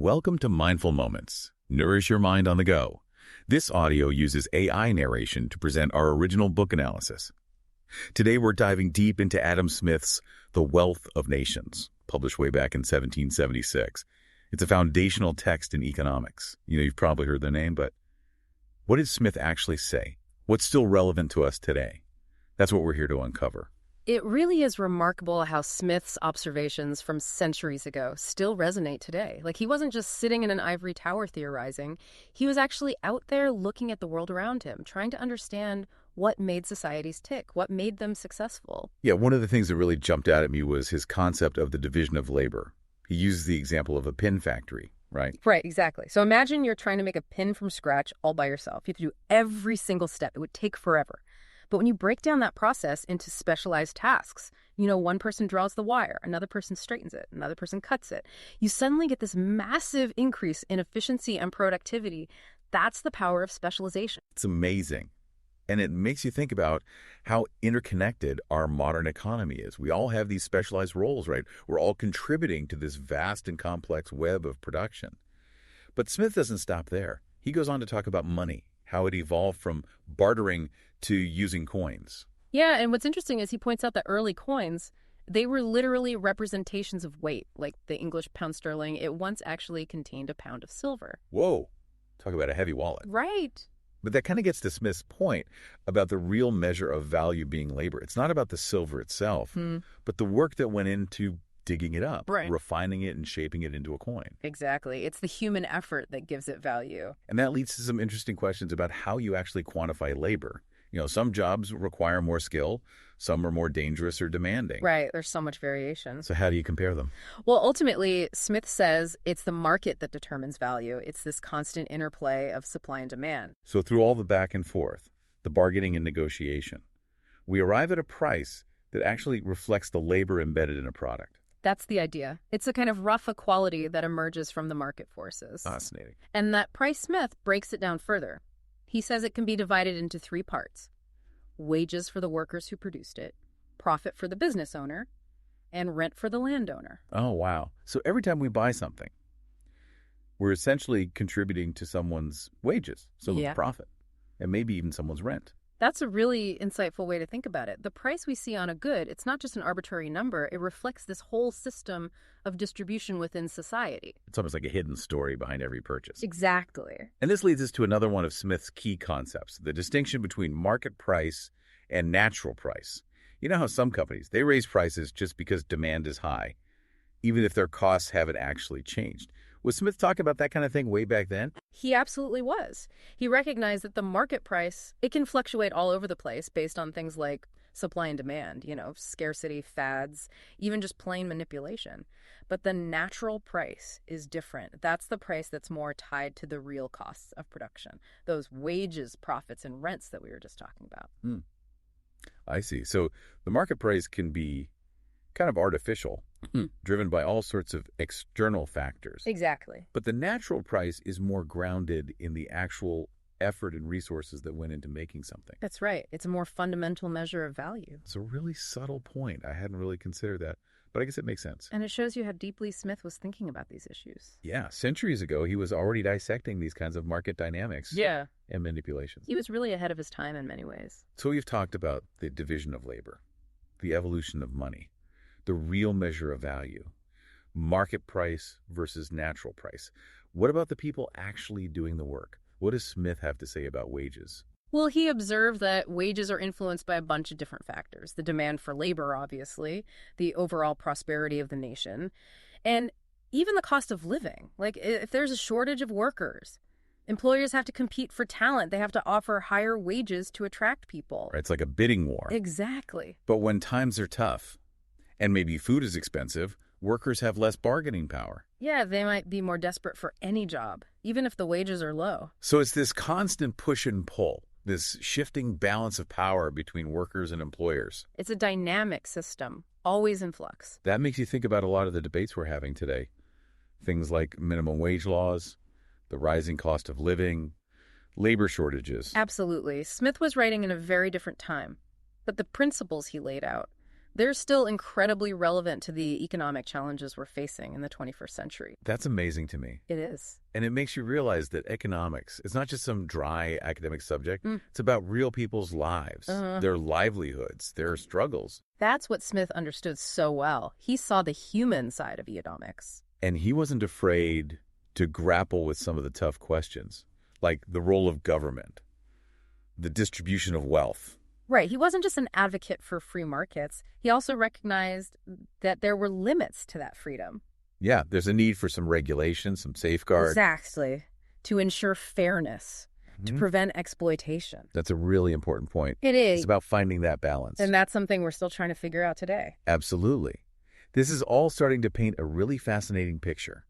Welcome to Mindful Moments. Nourish your mind on the go. This audio uses AI narration to present our original book analysis. Today we're diving deep into Adam Smith's The Wealth of Nations, published way back in 1776. It's a foundational text in economics. You've probably heard the name, but what did Smith actually say? What's still relevant to us today? That's what we're here to uncover. It really is remarkable how Smith's observations from centuries ago still resonate today. He wasn't just sitting in an ivory tower theorizing. He was actually out there looking at the world around him, trying to understand what made societies tick, what made them successful. Yeah, one of the things that really jumped out at me was his concept of the division of labor. He uses the example of a pin factory, right? Right, exactly. So imagine you're trying to make a pin from scratch all by yourself. You have to do every single step. It would take forever. But when you break down that process into specialized tasks, one person draws the wire, another person straightens it, another person cuts it, you suddenly get this massive increase in efficiency and productivity. That's the power of specialization. It's amazing. And it makes you think about how interconnected our modern economy is. We all have these specialized roles, right? We're all contributing to this vast and complex web of production. But Smith doesn't stop there. He goes on to talk about money, how it evolved from bartering to using coins. Yeah, and what's interesting is he points out that early coins, they were literally representations of weight, like the English pound sterling. It once actually contained a pound of silver. Whoa, talk about a heavy wallet. Right. But that kind of gets to Smith's point about the real measure of value being labor. It's not about the silver itself, but the work that went into digging it up, right, refining it and shaping it into a coin. Exactly. It's the human effort that gives it value. And that leads to some interesting questions about how you actually quantify labor. Some jobs require more skill, some are more dangerous or demanding. Right. There's so much variation. So how do you compare them? Well, ultimately, Smith says it's the market that determines value. It's this constant interplay of supply and demand. So through all the back and forth, the bargaining and negotiation, we arrive at a price that actually reflects the labor embedded in a product. That's the idea. It's a kind of rough equality that emerges from the market forces. Fascinating. And that price Smith breaks it down further. He says it can be divided into three parts: wages for the workers who produced it, profit for the business owner, and rent for the landowner. Oh, wow. So every time we buy something, we're essentially contributing to someone's wages, someone's profit, and maybe even someone's rent. That's a really insightful way to think about it. The price we see on a good, it's not just an arbitrary number. It reflects this whole system of distribution within society. It's almost like a hidden story behind every purchase. Exactly. And this leads us to another one of Smith's key concepts, the distinction between market price and natural price. You know how some companies, they raise prices just because demand is high, even if their costs haven't actually changed. Was Smith talking about that kind of thing way back then? He absolutely was. He recognized that the market price, it can fluctuate all over the place based on things like supply and demand, scarcity, fads, even just plain manipulation. But the natural price is different. That's the price that's more tied to the real costs of production, those wages, profits, and rents that we were just talking about. I see. So the market price can be kind of artificial, driven by all sorts of external factors. Exactly. But the natural price is more grounded in the actual effort and resources that went into making something. That's right. It's a more fundamental measure of value. It's a really subtle point. I hadn't really considered that, but I guess it makes sense. And it shows you how deeply Smith was thinking about these issues. Yeah, centuries ago, he was already dissecting these kinds of market dynamics and manipulations. He was really ahead of his time in many ways. So we've talked about the division of labor, the evolution of money, the real measure of value, market price versus natural price. What about the people actually doing the work? What does Smith have to say about wages? Well, he observed that wages are influenced by a bunch of different factors. The demand for labor, obviously, the overall prosperity of the nation, and even the cost of living. If there's a shortage of workers, employers have to compete for talent. They have to offer higher wages to attract people. Right, it's like a bidding war. Exactly. But when times are tough, and maybe food is expensive, workers have less bargaining power. Yeah, they might be more desperate for any job, even if the wages are low. So it's this constant push and pull, this shifting balance of power between workers and employers. It's a dynamic system, always in flux. That makes you think about a lot of the debates we're having today. Things like minimum wage laws, the rising cost of living, labor shortages. Absolutely. Smith was writing in a very different time, but the principles he laid out, they're still incredibly relevant to the economic challenges we're facing in the 21st century. That's amazing to me. It is. And it makes you realize that economics is not just some dry academic subject. It's about real people's lives, their livelihoods, their struggles. That's what Smith understood so well. He saw the human side of economics. And he wasn't afraid to grapple with some of the tough questions, like the role of government, the distribution of wealth. Right. He wasn't just an advocate for free markets. He also recognized that there were limits to that freedom. Yeah, there's a need for some regulation, some safeguard. Exactly. To ensure fairness, to prevent exploitation. That's a really important point. It is. It's about finding that balance. And that's something we're still trying to figure out today. Absolutely. This is all starting to paint a really fascinating picture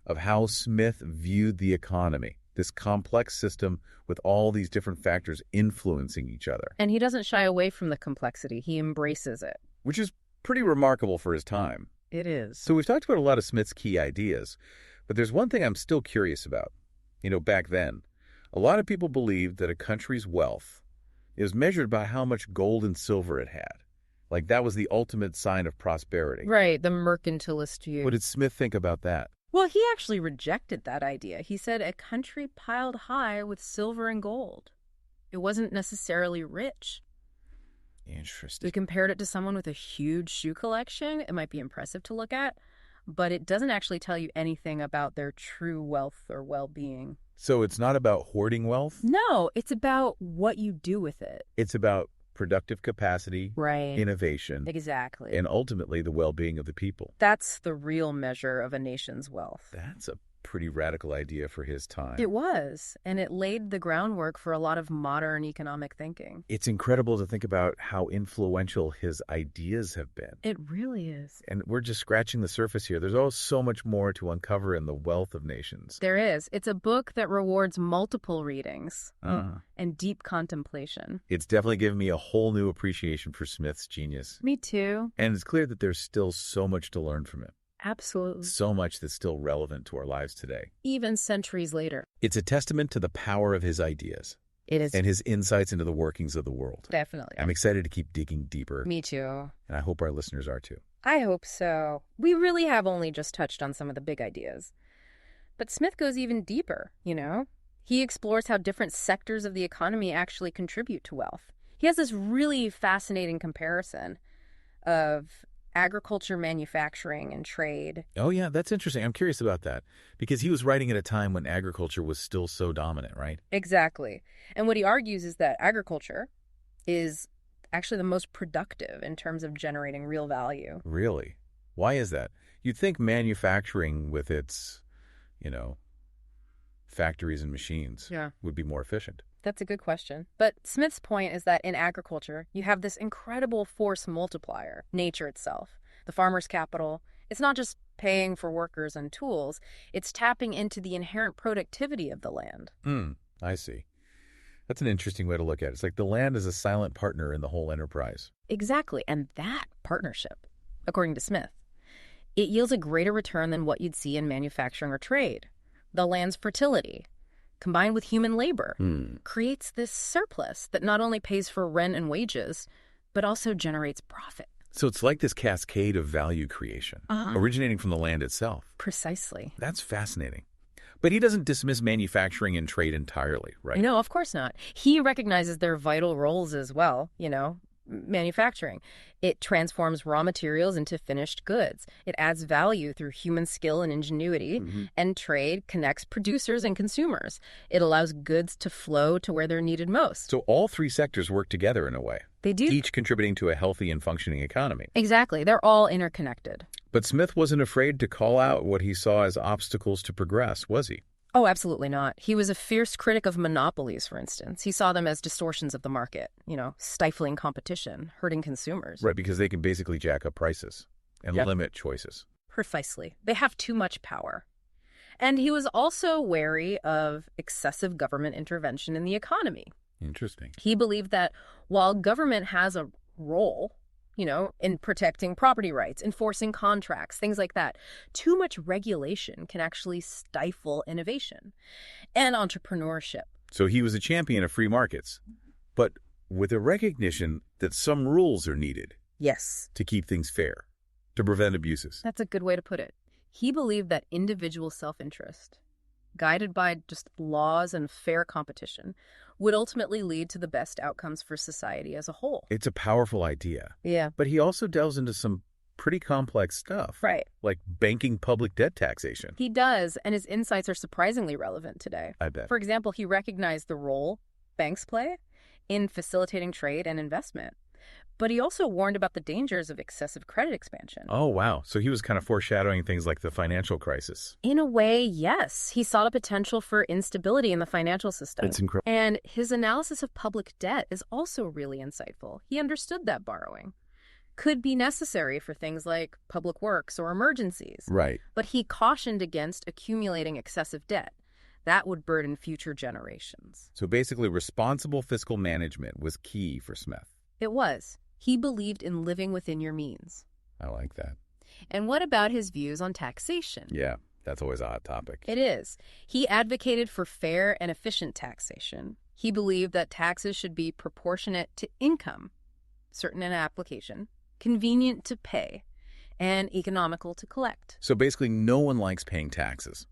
of how Smith viewed the economy, this complex system with all these different factors influencing each other. And he doesn't shy away from the complexity. He embraces it. Which is pretty remarkable for his time. It is. So we've talked about a lot of Smith's key ideas, but there's one thing I'm still curious about. Back then, a lot of people believed that a country's wealth is measured by how much gold and silver it had. Like that was the ultimate sign of prosperity. Right, the mercantilist view. What did Smith think about that? Well, he actually rejected that idea. He said a country piled high with silver and gold. It wasn't necessarily rich. Interesting. He compared it to someone with a huge shoe collection. It might be impressive to look at, but it doesn't actually tell you anything about their true wealth or well-being. So it's not about hoarding wealth? No, it's about what you do with it. It's about productive capacity, right, innovation, exactly, and ultimately the well-being of the people. That's the real measure of a nation's wealth. That's a pretty radical idea for his time. It was, and it laid the groundwork for a lot of modern economic thinking. It's incredible to think about how influential his ideas have been. It really is. And we're just scratching the surface here. There's always so much more to uncover in The Wealth of Nations. There is. It's a book that rewards multiple readings and deep contemplation. It's definitely given me a whole new appreciation for Smith's genius. Me too. And it's clear that there's still so much to learn from him. Absolutely. So much that's still relevant to our lives today. Even centuries later. It's a testament to the power of his ideas. It is. And his insights into the workings of the world. Definitely. I'm excited to keep digging deeper. Me too. And I hope our listeners are too. I hope so. We really have only just touched on some of the big ideas. But Smith goes even deeper, He explores how different sectors of the economy actually contribute to wealth. He has this really fascinating comparison of agriculture, manufacturing, and trade. Oh, yeah, that's interesting. I'm curious about that because he was writing at a time when agriculture was still so dominant, right? Exactly. And what he argues is that agriculture is actually the most productive in terms of generating real value. Really? Why is that? You'd think manufacturing with its, factories and machines would be more efficient. That's a good question. But Smith's point is that in agriculture, you have this incredible force multiplier, nature itself, the farmer's capital. It's not just paying for workers and tools, it's tapping into the inherent productivity of the land. I see. That's an interesting way to look at it. It's like the land is a silent partner in the whole enterprise. Exactly. And that partnership, according to Smith, it yields a greater return than what you'd see in manufacturing or trade. The land's fertility, combined with human labor, creates this surplus that not only pays for rent and wages, but also generates profit. So it's like this cascade of value creation, originating from the land itself. Precisely. That's fascinating. But he doesn't dismiss manufacturing and trade entirely, right? No, of course not. He recognizes their vital roles as well, manufacturing. It transforms raw materials into finished goods. It adds value through human skill and ingenuity, and trade connects producers and consumers. It allows goods to flow to where they're needed most. So all three sectors work together in a way. They do. Each contributing to a healthy and functioning economy. Exactly. They're all interconnected. But Smith wasn't afraid to call out what he saw as obstacles to progress, was he? Oh, absolutely not. He was a fierce critic of monopolies, for instance. He saw them as distortions of the market, stifling competition, hurting consumers. Right, because they can basically jack up prices and limit choices. Precisely. They have too much power. And he was also wary of excessive government intervention in the economy. Interesting. He believed that while government has a role, in protecting property rights, enforcing contracts, things like that, too much regulation can actually stifle innovation and entrepreneurship. So he was a champion of free markets, but with a recognition that some rules are needed Yes. to keep things fair, to prevent abuses. That's a good way to put it. He believed that individual self-interest, guided by just laws and fair competition, would ultimately lead to the best outcomes for society as a whole. It's a powerful idea. Yeah. But he also delves into some pretty complex stuff. Right. Like banking public debt taxation. He does, and his insights are surprisingly relevant today. I bet. For example, he recognized the role banks play in facilitating trade and investment. But he also warned about the dangers of excessive credit expansion. Oh, wow. So he was kind of foreshadowing things like the financial crisis. In a way, yes. He saw the potential for instability in the financial system. It's incredible. And his analysis of public debt is also really insightful. He understood that borrowing could be necessary for things like public works or emergencies. Right. But he cautioned against accumulating excessive debt. That would burden future generations. So basically, responsible fiscal management was key for Smith. It was. He believed in living within your means. I like that. And what about his views on taxation? Yeah, that's always a hot topic. It is. He advocated for fair and efficient taxation. He believed that taxes should be proportionate to income, certain in application, convenient to pay, and economical to collect. So basically, no one likes paying taxes.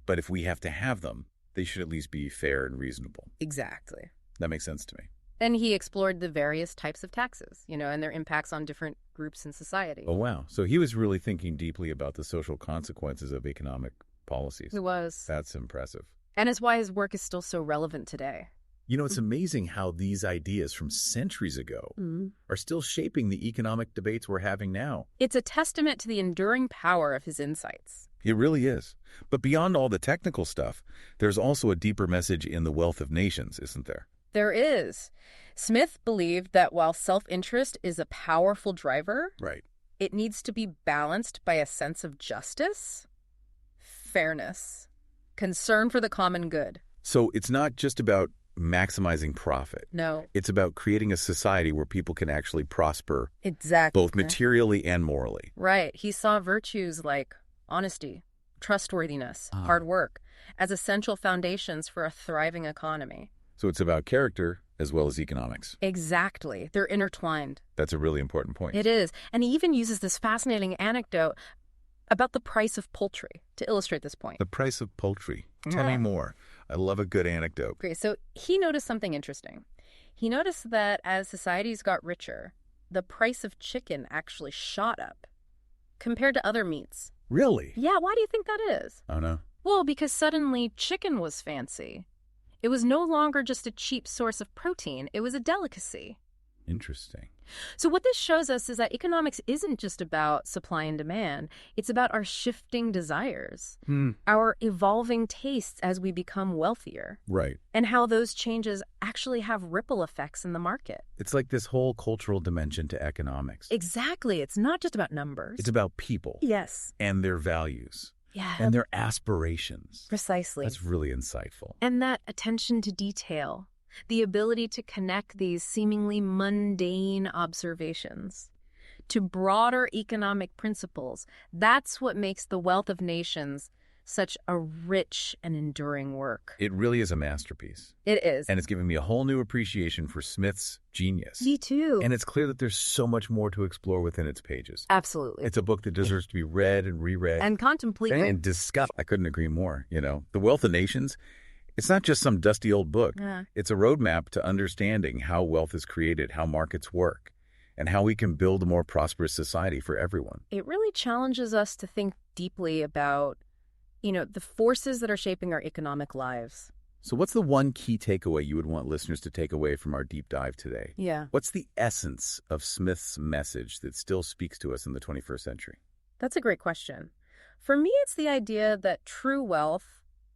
But if we have to have them, they should at least be fair and reasonable. Exactly. That makes sense to me. And he explored the various types of taxes, and their impacts on different groups in society. Oh, wow. So he was really thinking deeply about the social consequences of economic policies. It was. That's impressive. And it's why his work is still so relevant today. It's amazing how these ideas from centuries ago are still shaping the economic debates we're having now. It's a testament to the enduring power of his insights. It really is. But beyond all the technical stuff, there's also a deeper message in The Wealth of Nations, isn't there? There is. Smith believed that while self-interest is a powerful driver, Right. it needs to be balanced by a sense of justice, fairness, concern for the common good. So it's not just about maximizing profit. No. It's about creating a society where people can actually prosper, Exactly. both materially and morally. Right. He saw virtues like honesty, trustworthiness, hard work as essential foundations for a thriving economy. So it's about character as well as economics. Exactly. They're intertwined. That's a really important point. It is. And he even uses this fascinating anecdote about the price of poultry to illustrate this point. The price of poultry. Tell me more. I love a good anecdote. Great. So he noticed something interesting. He noticed that as societies got richer, the price of chicken actually shot up compared to other meats. Really? Yeah, why do you think that is? Oh, no. Well, because suddenly chicken was fancy. It was no longer just a cheap source of protein. It was a delicacy. Interesting. So what this shows us is that economics isn't just about supply and demand. It's about our shifting desires, our evolving tastes as we become wealthier, Right. and how those changes actually have ripple effects in the market. It's like this whole cultural dimension to economics. Exactly. It's not just about numbers. It's about people. Yes. And their values. Yeah. And their aspirations. Precisely. That's really insightful. And that attention to detail, the ability to connect these seemingly mundane observations to broader economic principles, that's what makes The Wealth of Nations such a rich and enduring work. It really is a masterpiece. It is. And it's given me a whole new appreciation for Smith's genius. Me too. And it's clear that there's so much more to explore within its pages. Absolutely. It's a book that deserves to be read and reread. And contemplated. And discussed. I couldn't agree more. The Wealth of Nations, it's not just some dusty old book. Yeah. It's a roadmap to understanding how wealth is created, how markets work, and how we can build a more prosperous society for everyone. It really challenges us to think deeply about, the forces that are shaping our economic lives. So what's the one key takeaway you would want listeners to take away from our deep dive today? Yeah. What's the essence of Smith's message that still speaks to us in the 21st century? That's a great question. For me, it's the idea that true wealth,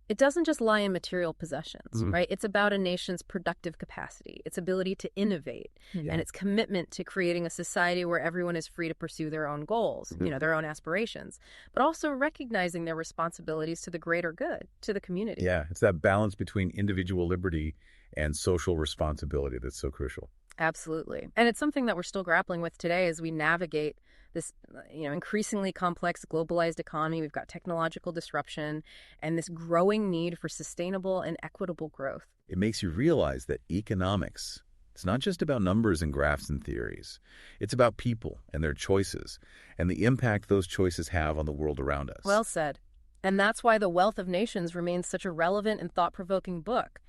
it doesn't just lie in material possessions, right? It's about a nation's productive capacity, its ability to innovate, and its commitment to creating a society where everyone is free to pursue their own goals, their own aspirations, but also recognizing their responsibilities to the greater good, to the community. Yeah, it's that balance between individual liberty and social responsibility that's so crucial. Absolutely. And it's something that we're still grappling with today as we navigate this, increasingly complex globalized economy. We've got technological disruption and this growing need for sustainable and equitable growth. It makes you realize that economics It's not just about numbers and graphs and theories. It's about people and their choices and the impact those choices have on the world around us. Well said. And that's why The Wealth of Nations remains such a relevant and thought-provoking book,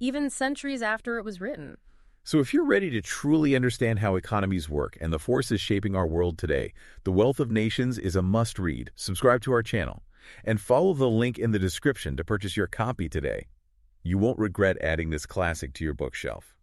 even centuries after it was written. So if you're ready to truly understand how economies work and the forces shaping our world today, The Wealth of Nations is a must-read. Subscribe to our channel and follow the link in the description to purchase your copy today. You won't regret adding this classic to your bookshelf.